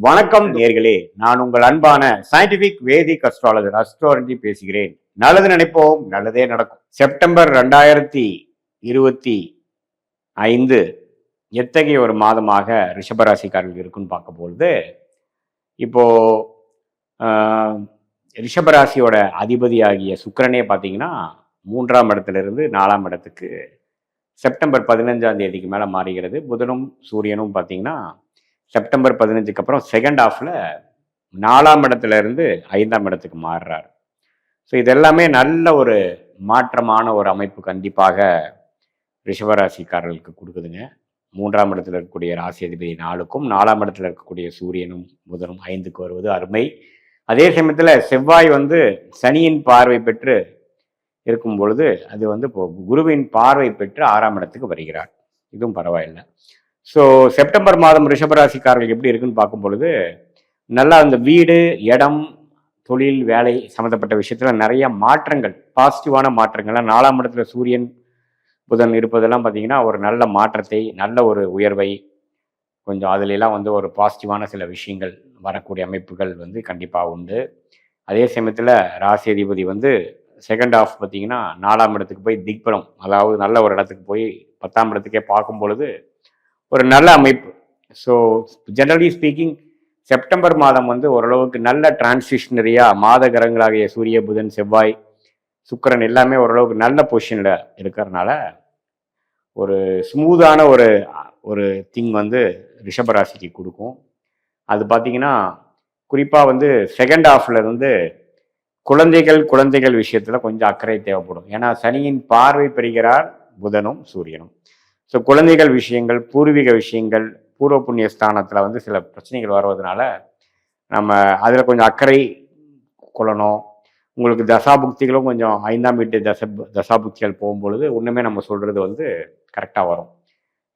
வணக்கம் நேர்களே, நான் உங்கள் அன்பான சயின்டிபிக் வேதிக் அஸ்ட்ராலஜர் அஸ்ட்ரோரஞ்சி பேசுகிறேன். நல்லது நினைப்போம், நல்லதே நடக்கும். செப்டம்பர் 2025 எத்தகைய ஒரு மாதமாக ரிஷபராசிக்காரர்கள் இருக்குன்னு பார்க்கும்பொழுது, இப்போ ரிஷபராசியோட அதிபதியாகிய சுக்கிரனே பார்த்தீங்கன்னா 3ஆம் இடத்திலிருந்து 4ஆம் இடத்துக்கு செப்டம்பர் 15ஆம் தேதிக்கு மேலே மாறுகிறது. புதனும் சூரியனும் பார்த்தீங்கன்னா செப்டம்பர் 15க்கு அப்புறம் செகண்ட் ஹாஃப்ல 4ஆம் இடத்துல இருந்து 5ஆம் இடத்துக்கு மாறுறார். ஸோ இது எல்லாமே நல்ல ஒரு மாற்றமான ஒரு அமைப்பு கண்டிப்பாக ரிஷபராசிக்காரர்களுக்கு கொடுக்குதுங்க. 3ஆம் இடத்துல இருக்கக்கூடிய ராசி அதிபதி 4க்கும் 4ஆம் இடத்துல இருக்கக்கூடிய சூரியனும் புதனும் 5க்கு வருவது அருமை. அதே சமயத்தில் செவ்வாய் சனியின் பார்வை பெற்று இருக்கும் பொழுது அது இப்போ குருவின் பார்வை பெற்று 6ஆம் இடத்துக்கு வருகிறார். இதுவும் பரவாயில்லை. ஸோ செப்டம்பர் மாதம் ரிஷபராசிக்காரர்கள் எப்படி இருக்குன்னு பார்க்கும் பொழுது நல்லா அந்த வீடு, இடம், தொழில், வேலை சம்மந்தப்பட்ட விஷயத்துல நிறைய மாற்றங்கள், பாசிட்டிவான மாற்றங்கள்லாம் 4ஆம் இடத்துல சூரியன் புதன் இருப்பதெல்லாம் பார்த்தீங்கன்னா ஒரு நல்ல மாற்றத்தை, நல்ல ஒரு உயர்வை, கொஞ்சம் அதுலெல்லாம் ஒரு பாசிட்டிவான சில விஷயங்கள் வரக்கூடிய அமைப்புகள் கண்டிப்பாக உண்டு. அதே சமயத்தில் ராசி அதிபதி செகண்ட் ஹாஃப் பார்த்தீங்கன்னா 4ஆம் இடத்துக்கு போய் திக்பலம், அதாவது நல்ல ஒரு இடத்துக்கு போய் 10ஆம் இடத்துக்கே பார்க்கும் பொழுது ஒரு நல்ல அமைப்பு. ஸோ ஜெனரலி ஸ்பீக்கிங் செப்டம்பர் மாதம் ஓரளவுக்கு நல்ல டிரான்சிஷனரியாக மாத கிரகங்களாகிய சூரிய, புதன், செவ்வாய், சுக்கிரன் எல்லாமே ஓரளவுக்கு நல்ல பொசிஷனில் இருக்கிறதுனால ஒரு ஸ்மூதான ஒரு ஒரு திங் ரிஷபராசிக்கு கொடுக்கும். அது பார்த்தீங்கன்னா குறிப்பாக செகண்ட் ஹாஃப்ல குழந்தைகள் விஷயத்தில் கொஞ்சம் அக்கறை தேவைப்படும். ஏன்னா சனியின் பார்வை பெறுகிறார் புதனும் சூரியனும். ஸோ குழந்தைகள் விஷயங்கள், பூர்வீக விஷயங்கள், பூர்வ புண்ணிய ஸ்தானத்தில் சில பிரச்சனைகள் வருவதனால நம்ம அதில் கொஞ்சம் அக்கறை கொள்ளணும். உங்களுக்கு தசாபுக்திகளும் கொஞ்சம் 5ஆம் வீட்டு தசாபுக்திகள் போகும்பொழுது ஒன்றுமே நம்ம சொல்கிறது கரெக்டாக வரும்.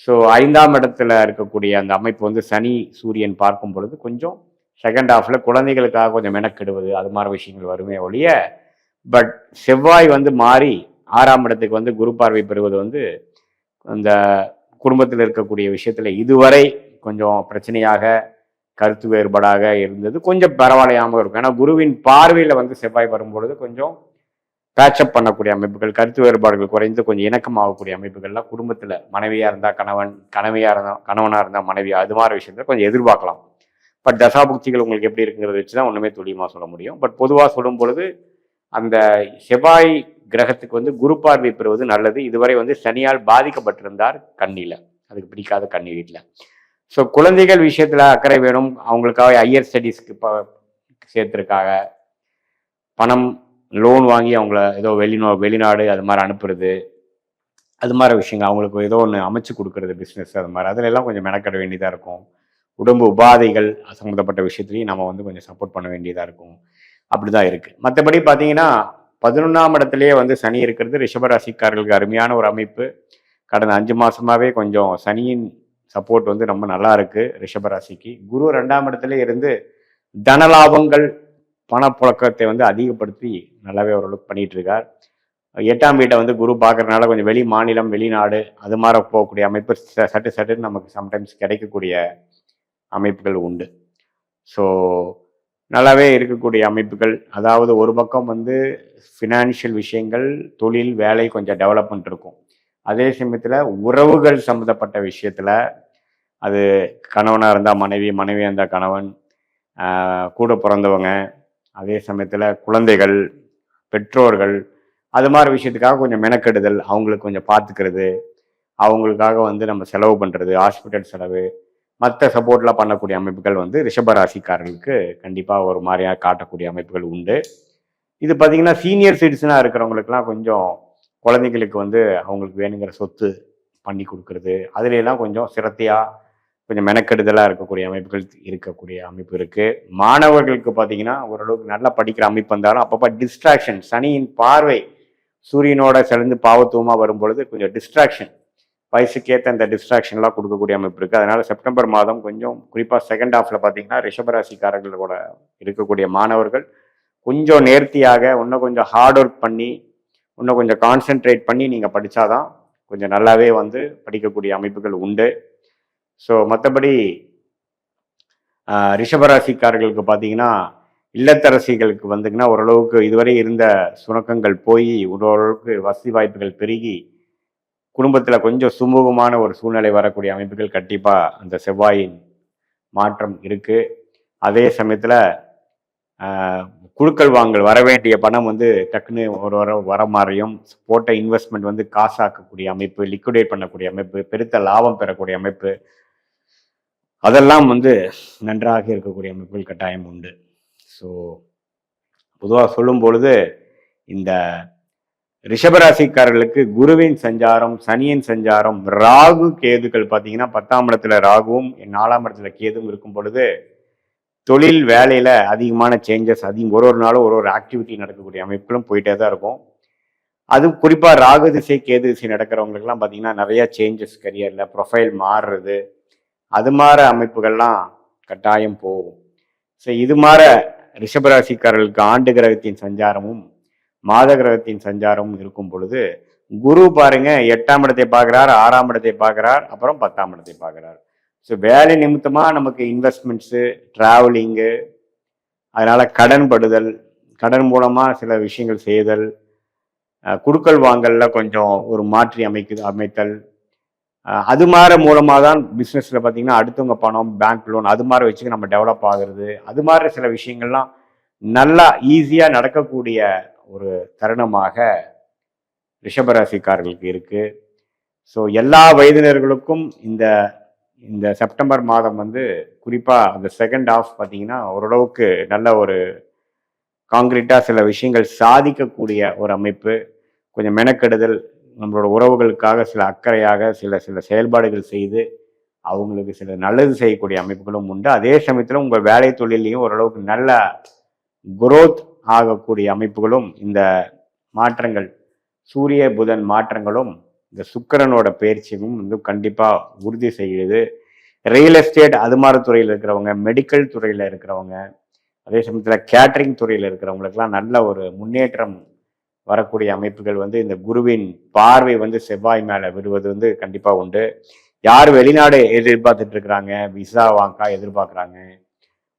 ஸோ 5ஆம் இடத்துல இருக்கக்கூடிய அந்த அமைப்பு சனி சூரியன் பார்க்கும் பொழுது கொஞ்சம் செகண்ட் ஹாஃபில் குழந்தைகளுக்காக கொஞ்சம் மெனக்கெடுவது அது மாதிரி விஷயங்கள் வருமே ஒழிய, பட் செவ்வாய் மாறி 6ஆம் இடத்துக்கு குரு பார்வை பெறுவது அந்த குடும்பத்தில் இருக்கக்கூடிய விஷயத்துல இதுவரை கொஞ்சம் பிரச்சனையாக, கருத்து வேறுபாடாக இருந்தது கொஞ்சம் பரவாயில்லையாமல் இருக்கும். ஏன்னா குருவின் பார்வையில் செவ்வாய் வரும்பொழுது கொஞ்சம் பேட்சப் பண்ணக்கூடிய அமைப்புகள், கருத்து வேறுபாடுகள் குறைந்து கொஞ்சம் இணக்கமாகக்கூடிய அமைப்புகள்லாம் குடும்பத்தில் மனைவியாக இருந்தால் கணவன், கணவனாக இருந்தால் மனைவி, அது மாதிரி விஷயத்துல கொஞ்சம் எதிர்பார்க்கலாம். பட் தசாபுக்திகள் உங்களுக்கு எப்படி இருக்குங்கிறத வச்சு தான் ஒன்றுமே துல்லியமாக சொல்ல முடியும். பட் பொதுவாக சொல்லும் பொழுது அந்த செவ்வாய் கிரகத்துக்கு குரு பார்வை பெறுவது நல்லது. இதுவரை சனியால் பாதிக்கப்பட்டிருந்தார் கண்ணில, அதுக்கு பிடிக்காத கண்ணி வீட்டில். ஸோ குழந்தைகள் விஷயத்துல அக்கறை வேணும். அவங்களுக்காக ஹையர் ஸ்டடீஸ்க்கு சேர்த்துருக்காக பணம் லோன் வாங்கி அவங்கள ஏதோ வெளிநாடு அது மாதிரி அனுப்புறது, அது மாதிரி விஷயங்கள், அவங்களுக்கு ஏதோ ஒன்று அமைச்சு கொடுக்கறது, பிஸ்னஸ் அது மாதிரி, அதுல எல்லாம் கொஞ்சம் மெனக்கட வேண்டியதாக இருக்கும். உடம்பு உபாதைகள் சம்மந்தப்பட்ட விஷயத்துலையும் நம்ம கொஞ்சம் சப்போர்ட் பண்ண வேண்டியதாக இருக்கும். அப்படிதான் இருக்கு. மற்றபடி பார்த்தீங்கன்னா 11ஆம் இடத்துலயே சனி இருக்கிறது ரிஷபராசிக்காரர்களுக்கு அருமையான ஒரு அமைப்பு. கடந்த 5 மாசமாவே கொஞ்சம் சனியின் சப்போர்ட் ரொம்ப நல்லா இருக்கு ரிஷபராசிக்கு. குரு 2ஆம் இடத்துல இருந்து தனலாபங்கள், பணப்புழக்கத்தை அதிகப்படுத்தி நல்லாவே ஓரளவுக்கு பண்ணிட்டு இருக்கார். 8ஆம் வீட்டை குரு பார்க்கறதுனால கொஞ்சம் வெளி மாநிலம், வெளிநாடு அது மாதிரி போகக்கூடிய அமைப்பு சட்டுன்னு நமக்கு சம்டைம்ஸ் கிடைக்கக்கூடிய அமைப்புகள் உண்டு. ஸோ நல்லாவே இருக்கக்கூடிய அமைப்புகள். அதாவது ஒரு பக்கம் ஃபினான்ஷியல் விஷயங்கள், தொழில், வேலை கொஞ்சம் டெவலப்மெண்ட் இருக்கும். அதே சமயத்தில் உறவுகள் சம்மந்தப்பட்ட விஷயத்தில், அது கணவனாக இருந்தால் மனைவி, மனைவியாக இருந்தால் கணவன், கூட பிறந்தவங்க, அதே சமயத்தில் குழந்தைகள், பெற்றோர்கள், அது மாதிரி விஷயத்துக்காக கொஞ்சம் மெனக்கெடுதல், அவங்களுக்கு கொஞ்சம் பார்த்துக்கிறது, அவங்களுக்காக நம்ம செலவு பண்ணுறது, ஹாஸ்பிட்டல் செலவு, மற்ற சப்போர்ட்லாம் பண்ணக்கூடிய அமைப்புகள் ரிஷபராசிக்காரர்களுக்கு கண்டிப்பாக ஒரு மாதிரியாக காட்டக்கூடிய அமைப்புகள் உண்டு. இது பார்த்தீங்கன்னா சீனியர் சிட்டிசனாக இருக்கிறவங்களுக்குலாம் கொஞ்சம் குழந்தைங்களுக்கு அவங்களுக்கு வேணுங்கிற சொத்து பண்ணி கொடுக்கறது, அதுலாம் கொஞ்சம் சிரத்தையாக கொஞ்சம் மெனக்கெடுதலாக இருக்கக்கூடிய அமைப்புகள் இருக்கக்கூடிய அமைப்பு இருக்குது. மாணவர்களுக்கு பார்த்தீங்கன்னா ஓரளவுக்கு நல்லா படிக்கிற அமைப்பு வந்தாலும் அப்பப்போ டிஸ்ட்ராக்ஷன், சனியின் பார்வை சூரியனோட சேர்ந்து பாவத்துவமாக வரும்பொழுது கொஞ்சம் டிஸ்ட்ராக்ஷன், வயசுக்கேற்ற அந்த டிஸ்ட்ராக்ஷன்லாம் கொடுக்கக்கூடிய அமைப்பு இருக்குது. அதனால் செப்டம்பர் மாதம் கொஞ்சம் குறிப்பாக செகண்ட் ஹாஃபில் பார்த்தீங்கன்னா ரிஷபராசிக்காரர்களோட இருக்கக்கூடிய மாணவர்கள் கொஞ்சம் நேர்த்தியாக, இன்னும் கொஞ்சம் ஹார்ட் ஒர்க் பண்ணி, இன்னும் கொஞ்சம் கான்சென்ட்ரேட் பண்ணி நீங்கள் படித்தாதான் கொஞ்சம் நல்லாவே படிக்கக்கூடிய அமைப்புகள் உண்டு. ஸோ மற்றபடி ரிஷபராசிக்காரர்களுக்கு பார்த்தீங்கன்னா இல்லத்தரசிகளுக்கு வந்துங்கன்னா ஓரளவுக்கு இதுவரை இருந்த சுணக்கங்கள் போய் ஓரளவுக்கு வசதி வாய்ப்புகள் பெருகி குடும்பத்தில் கொஞ்சம் சுமூகமான ஒரு சூழ்நிலை வரக்கூடிய அமைப்புகள் கண்டிப்பாக அந்த செவ்வாயின் மாற்றம் இருக்குது. அதே சமயத்தில் குழுக்கள் வாங்கல் வர வேண்டிய பணம் வந்து டக்குன்னு ஒரு வர மாதிரியும் போட்ட இன்வெஸ்ட்மெண்ட் வந்து காசாக்கக்கூடிய அமைப்பு, லிக்விடேட் பண்ணக்கூடிய அமைப்பு, பெருத்த லாபம் பெறக்கூடிய அமைப்பு, அதெல்லாம் வந்து நன்றாக இருக்கக்கூடிய அமைப்புகள் கட்டாயம் உண்டு. ஸோ பொதுவாக சொல்லும் பொழுது இந்த ரிஷபராசிக்காரர்களுக்கு குருவின் சஞ்சாரம், சனியின் சஞ்சாரம், ராகு கேதுக்கள் பார்த்தீங்கன்னா 10ஆம் இடத்துல ராகுவும் 4ஆம் இடத்துல கேதுவும் இருக்கும் பொழுது தொழில் வேலையில் அதிகமான சேஞ்சஸ் ஒரு நாளும் ஒரு ஆக்டிவிட்டி நடக்கக்கூடிய அமைப்புகளும் போயிட்டே தான் இருக்கும். அது குறிப்பாக ராகு திசை கேது திசை நடக்கிறவங்களுக்குலாம் பார்த்தீங்கன்னா நிறைய சேஞ்சஸ் கரியரில் ப்ரொஃபைல் மாறுறது, அது மாதிரி அமைப்புகள்லாம் கட்டாயம் போகும். ஸோ இது மாதிரி ரிஷபராசிக்காரர்களுக்கு ஆண்டு கிரகத்தின் சஞ்சாரமும் மாத கிரகத்தின் சஞ்சாரமும் இருக்கும் பொழுது குரு பாருங்க 8ஆம் இடத்தை பார்க்குறார், 6ஆம் இடத்தை பார்க்குறார், அப்புறம் 10ஆம் இடத்தை பார்க்குறார். ஸோ வேலை நிமித்தமாக நமக்கு இன்வெஸ்ட்மெண்ட்ஸு, ட்ராவலிங்கு, அதனால் கடன் படுதல், கடன் மூலமாக சில விஷயங்கள் செய்தல், குடுக்கல் வாங்கல்ல கொஞ்சம் ஒரு மாற்றி அமைத்தல், அது மாதிரி மூலமாக தான் பிஸ்னஸில் பார்த்தீங்கன்னா அடுத்தவங்க பணம், பேங்க் லோன், அது மாதிரி வச்சு நம்ம டெவலப் ஆகுறது, அது மாதிரி சில விஷயங்கள்லாம் நல்லா ஈஸியாக நடக்கக்கூடிய ஒரு தருணமாக ரிஷபராசிக்காரர்களுக்கு இருக்குது. ஸோ எல்லா வயதினர்களுக்கும் இந்த செப்டம்பர் மாதம் வந்து குறிப்பாக அந்த செகண்ட் ஹாஃப் பார்த்தீங்கன்னா ஓரளவுக்கு நல்ல ஒரு காங்கிரீட்டாக சில விஷயங்கள் சாதிக்கக்கூடிய ஒரு அமைப்பு, கொஞ்சம் மெனக்கெடுதல், நம்மளோட உறவுகளுக்காக சில அக்கறையாக சில செயல்பாடுகள் செய்து அவங்களுக்கு சில நல்லது செய்யக்கூடிய அமைப்புகளும் உண்டு. அதே சமயத்தில் உங்கள் வேலை தொழிலையும் ஓரளவுக்கு நல்ல குரோத் ஆகக்கூடிய அமைப்புகளும் இந்த மாற்றங்கள், சூரிய புதன் மாற்றங்களும் இந்த சுக்கிரனோட பயிற்சியும் வந்து கண்டிப்பாக உறுதி செய்யுது. ரியல் எஸ்டேட் அது மாதிரி துறையில் இருக்கிறவங்க, மெடிக்கல் துறையில் இருக்கிறவங்க, அதே சமயத்தில் கேட்டரிங் துறையில் இருக்கிறவங்களுக்கெல்லாம் நல்ல ஒரு முன்னேற்றம் வரக்கூடிய அமைப்புகள் வந்து இந்த குருவின் பார்வை வந்து செவ்வாய் மேலே விடுவது வந்து கண்டிப்பாக உண்டு. யார் வெளிநாடு எதிர்பார்த்துட்டு இருக்கிறாங்க, விசா வாங்கா எதிர்பார்க்குறாங்க,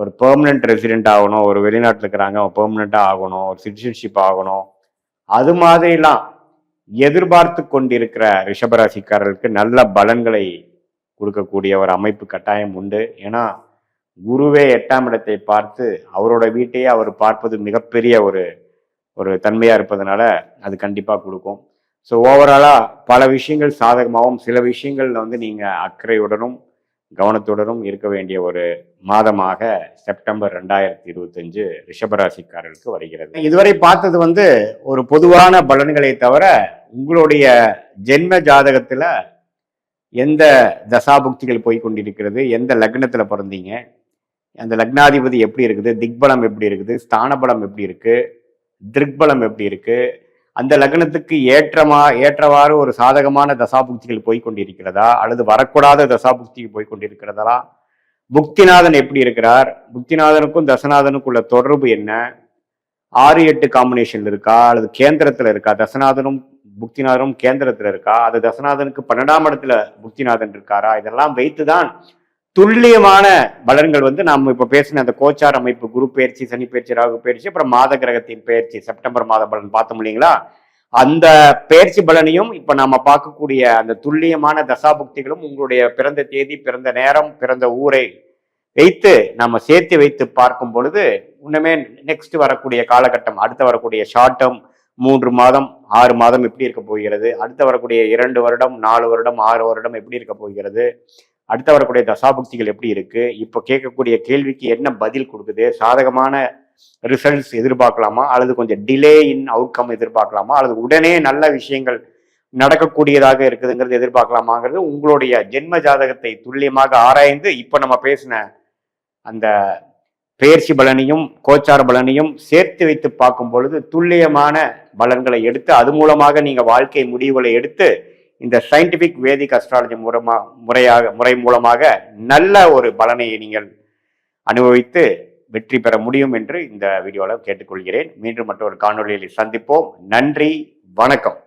ஒரு பெர்மனன்ட் ரெசிடென்ட் ஆகணும், ஒரு வெளிநாட்டில் இருக்கிறாங்க பெர்மனண்ட்டாக ஆகணும், ஒரு சிட்டிசன்ஷிப் ஆகணும், அது மாதிரிலாம் எதிர்பார்த்து கொண்டிருக்கிற ரிஷபராசிக்காரர்களுக்கு நல்ல பலன்களை கொடுக்கக்கூடிய ஒரு அமைப்பு கட்டாயம் உண்டு. ஏன்னா குருவே 8ஆம் இடத்தை பார்த்து அவரோட வீட்டையே அவர் பார்ப்பது மிகப்பெரிய ஒரு தன்மையாக இருப்பதனால அது கண்டிப்பாக கொடுக்கும். ஸோ ஓவராலாக பல விஷயங்கள் சாதகமாகவும் சில விஷயங்கள்ல வந்து நீங்கள் அக்கறையுடனும் கவனத்துடனும் இருக்க வேண்டிய ஒரு மாதமாக செப்டம்பர் 2025 ரிஷபராசிக்காரர்களுக்கு வருகிறது. இதுவரை பார்த்தது வந்து ஒரு பொதுவான பலன்களை தவிர உங்களுடைய ஜென்ம ஜாதகத்துல எந்த தசாபுக்திகள் போய் கொண்டிருக்கிறது, எந்த லக்னத்துல பிறந்தீங்க, அந்த லக்னாதிபதி எப்படி இருக்குது, திக்பலம் எப்படி இருக்குது, ஸ்தானபலம் எப்படி இருக்கு, திருக்பலம் எப்படி இருக்கு, அந்த லக்னத்துக்கு ஏற்றவாறு ஒரு சாதகமான தசாபுக்திகள் போய்கொண்டிருக்கிறதா அல்லது வரக்கூடாத தசாபுக்திகள் போய்கொண்டிருக்கிறதா, புக்திநாதன் எப்படி இருக்கிறார், புக்திநாதனுக்கும் தசநாதனுக்கும் உள்ள தொடர்பு என்ன, 6-8 காம்பினேஷன்ல இருக்கா அல்லது கேந்திரத்துல இருக்கா, தசநாதனும் புக்திநாதனும் கேந்திரத்துல இருக்கா, அது தசநாதனுக்கு 12ஆம் இடத்துல புக்திநாதன் இருக்காரா, இதெல்லாம் வைத்துதான் துல்லியமான பலன்கள் வந்து நாம் இப்ப பேசின அந்த கோச்சார் அமைப்பு, குரு பயிற்சி, சனி பயிற்சி, ராகு பயிற்சி, அப்புறம் மாத கிரகத்தின் பயிற்சி, செப்டம்பர் மாத பலன் பார்த்தோம் இல்லைங்களா, அந்த பயிற்சி பலனையும் இப்ப நாம பார்க்கக்கூடிய அந்த துல்லியமான தசாபுக்திகளும் உங்களுடைய பிறந்த தேதி, பிறந்த நேரம், பிறந்த ஊரை வைத்து நம்ம சேர்த்து வைத்து பார்க்கும் பொழுது இன்னுமே நெக்ஸ்ட் வரக்கூடிய காலகட்டம், அடுத்து வரக்கூடிய ஷார்ட் டேர்ம் 3 மாதம் 6 மாதம் எப்படி இருக்க போகிறது, அடுத்து வரக்கூடிய 2 வருடம் 4 வருடம் 6 வருடம் எப்படி இருக்க போகிறது, அடுத்து வரக்கூடிய தசாபுக்திகள் எப்படி இருக்கு, இப்போ கேட்கக்கூடிய கேள்விக்கு என்ன பதில் கொடுக்குது, சாதகமான ரிசல்ட்ஸ் எதிர்பார்க்கலாமா அல்லது கொஞ்சம் டிலே இன் அவுட்கம் எதிர்பார்க்கலாமா அல்லது உடனே நல்ல விஷயங்கள் நடக்கக்கூடியதாக இருக்குதுங்கிறது எதிர்பார்க்கலாமாங்கிறது உங்களுடைய ஜென்ம ஜாதகத்தை துல்லியமாக ஆராய்ந்து இப்போ நம்ம பேசின அந்த பெயர்ச்சி பலனையும் கோச்சார பலனையும் சேர்த்து வைத்து பார்க்கும் பொழுது துல்லியமான பலன்களை எடுத்து அது மூலமாக நீங்க வாழ்க்கை முடிவுகளை எடுத்து இந்த சயின்டிபிக் வேதிக் அஸ்ட்ராலஜி முறை மூலமாக நல்ல ஒரு பலனை நீங்கள் அனுபவித்து வெற்றி பெற முடியும் என்று இந்த வீடியோவில் கேட்டுக்கொள்கிறேன். மீண்டும் மற்றொரு காணொளியில் சந்திப்போம். நன்றி, வணக்கம்.